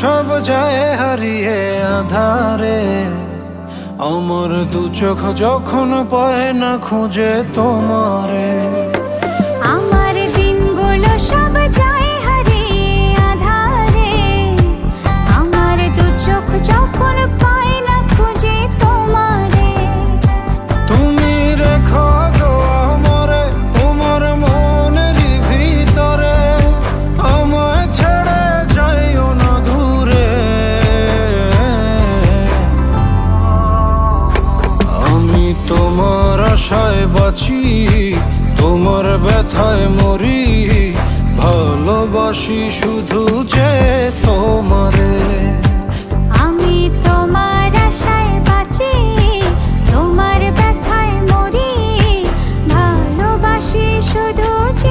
সব যায় হারিয়ে আধারে, আমার দু চোখ যখন পায় না খুঁজে তোমারে। আমার দিনগুলো সব যায় হারিয়ে আঁধারে, আমার দু চোখ যখন পায় না খুঁজে তোমারে। তুমি রেখো গো আমারে তোমার মনের ভিতরে, আমায় ছেড়ে যাইও না দূরে। আমি তোমার আশায় বাঁচি, তোমার ব্যথায় মরি, ভালোবাসি শুধু যে তোমারে। আমি তোমার আশায়